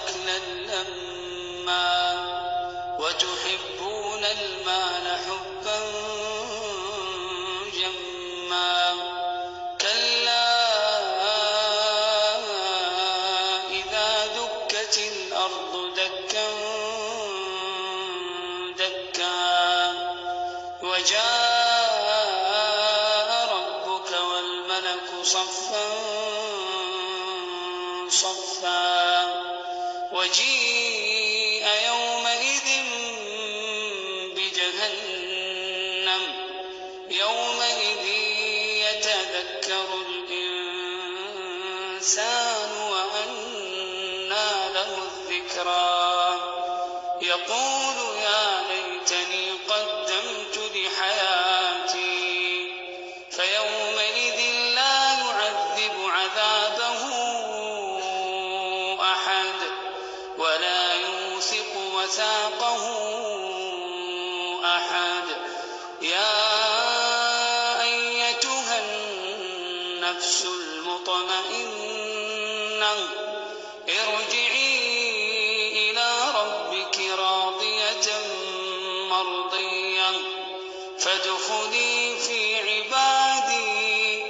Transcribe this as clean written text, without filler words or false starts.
أكلا لما وتحبون المال حبا جما كلا إذا دكت الأرض دكا دكا وجاء ربك والملك صفا صفا وجيء يومئذ بجهنم يومئذ يتذكر الإنسان وأنى له الذكرى يقول يا ليتني قدمت لحياتي فيومئذ لا يعذب عذابه أحد ولا يوثق وثاقه أحد يا أيتها النفس المطمئنة ارجعي إلى ربك راضية مرضية فادخلي في عبادي